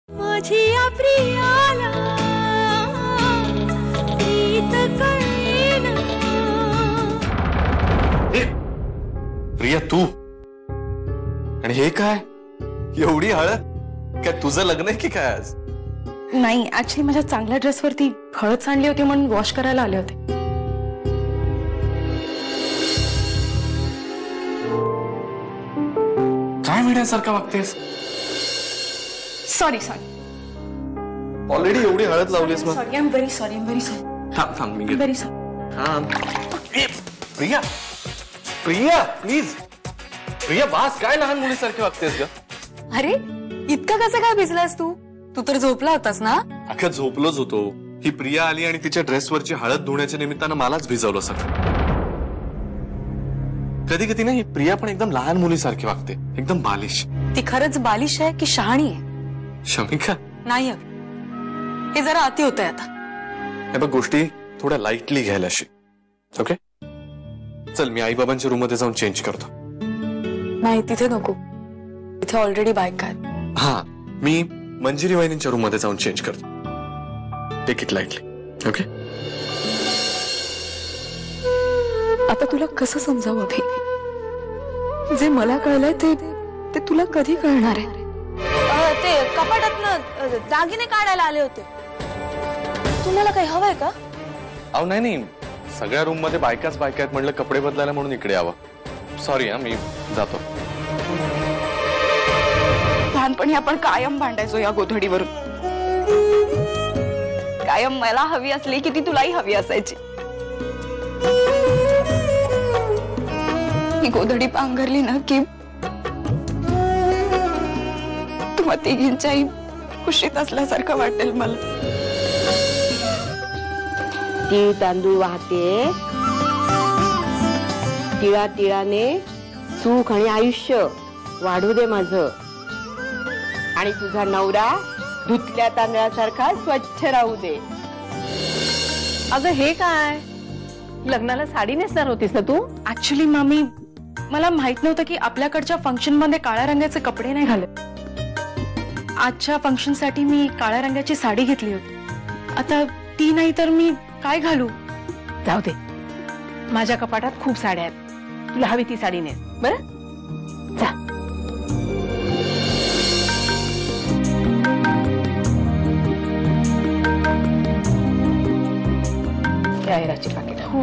माझी या प्रियाला प्रीत कळेना. प्रिया तू आणि हे काय एवढी हळद? काय तुझं लग्न आहे की काय आज? नाही, ऍक्च्युली माझ्या चांगल्या ड्रेसवरती हळद सांडली होती म्हणून वॉश करायला आले होते. काय मिळण्यासारखं वागतेस? सॉरी सॉरी ऑलरेडी एवढी हळद लावलीस मग. Sorry, I am very sorry, I am very sorry, थांब मी घेतो. Very sorry. थांब. प्रिया प्रिया प्लीज. प्रिया बास, काय लहान मुलीसारखी वागतेस ग? अरे इतका कसं काय भिजलास तू? तू तर झोपला होतास ना? अख्खा झोपलोच होतो. ही प्रिया आली आणि तिच्या ड्रेसवरची हळद धुण्याच्या निमित्तानं मलाच भिजवलं सगळं. कधी कधी ना ही प्रिया पण एकदम लहान मुलीसारखी वागते, एकदम बालिश. ती खरंच बालिश आहे की शहाणी आहे? शमिका नाही हवी, हे जरा अति होतंय आता. हे बघ, गोष्टी थोड्या लाईटली घ्यायला शिक. ओके चल, मी आई बाबांच्या रूम मध्ये जाऊन चेंज करतो. नाही तिथे नको, इथे ऑलरेडी बायका आहेत. हा, मी मंजिरी वहिनींच्या रूम मध्ये जाऊन चेंज करतो. Take it lightly. ओके आता तुला कसं समजावं अभि? जे मला कळलंय ते तुला कधी कळणार आहे? ते कपाटातनं दागिने काढायला आले होते. तुम्हाला काही हवंय का? अहो नाही, सगळ्या रूम मध्ये बायकाच बायका आहेत म्हणलं, कपडे बदलायला म्हणून इकडे यावं. सॉरी हा, मी जातो. लहानपणी आपण कायम भांडायचो या गोधडीवरून. कायम मला हवी असली की ती तुलाही हवी असायची. ही गोधडी पांघरली ना की तुम्हा तिघींच्याही खुशीत असल्यासारखं वाटेल मला. तीळ तांदूळ वाहते, तिळा तिळाने सुख आणि आयुष्य वाढू दे माझं. आणि तुझा नवरा धुतल्या तांदळासारखा स्वच्छ राहू दे. अगं हे काय, लग्नाला साडी नेसणार होतीस ना तू? ऍक्च्युली मामी, मला माहित नव्हतं की आपल्याकडच्या फंक्शन मध्ये काळ्या रंगाचे कपडे नाही घालत. आजच्या फंक्शन साठी मी काळ्या रंगाची साडी घेतली होती. आता ती नाही तर मी काय घालू? जाऊ दे, माझ्या कपाटात खूप साड्या आहेत, तुला हवी ती साडी नेस बरं. जा.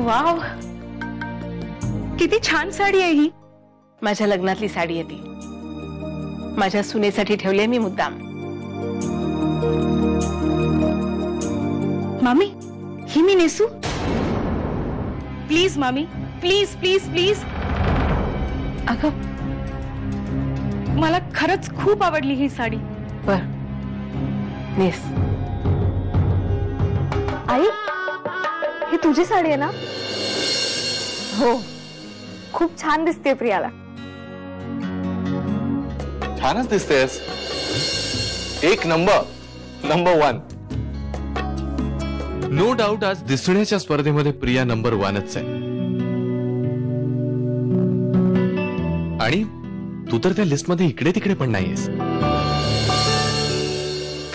वाव, किती छान साडी आहे ही. माझ्या लग्नातली साडी आहे ती. माझ्या सुनेसाठी ठेवली मी मुद्दाम. मामी, ही मी नेसू? प्लीज मामी, प्लीज प्लीज प्लीज. अगं, मला खरंच खूप आवडली ही साडी. बर, नेस. आई, ही तुझी साडी आहे ना? हो, खूप छान दिसते प्रियाला. छानच दिसतेस. एक नंबर 1. नो डाऊट आज दिसण्याच्या स्पर्धेमध्ये प्रिया नंबर 1च आहे. आणि तू तर त्या लिस्ट मध्ये इकडे तिकडे पण नाहीयेस,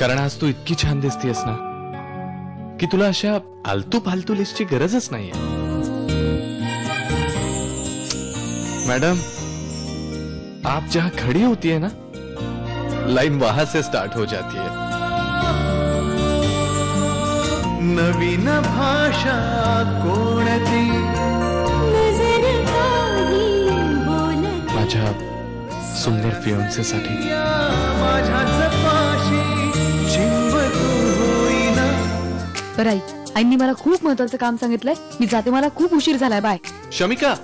कारण आज तू इतकी छान दिसतेस ना की तुला अशा आलतू फालतू लिस्टची गरजच नाहीये. मैडम, आप जहां खड़ी होती है ना, लाइन वहां से स्टार्ट हो जाती है. नवीन भाषा कोणती माझ्या सुंदर फियोन्से साठी. माझ्याच पाशी चिंब तू होईना. बरं आई, आईंनी मला खूप महत्वाचं काम सांगितलंय. मी जाते, मला खूप उशीर झालाय. बाय. शमिका,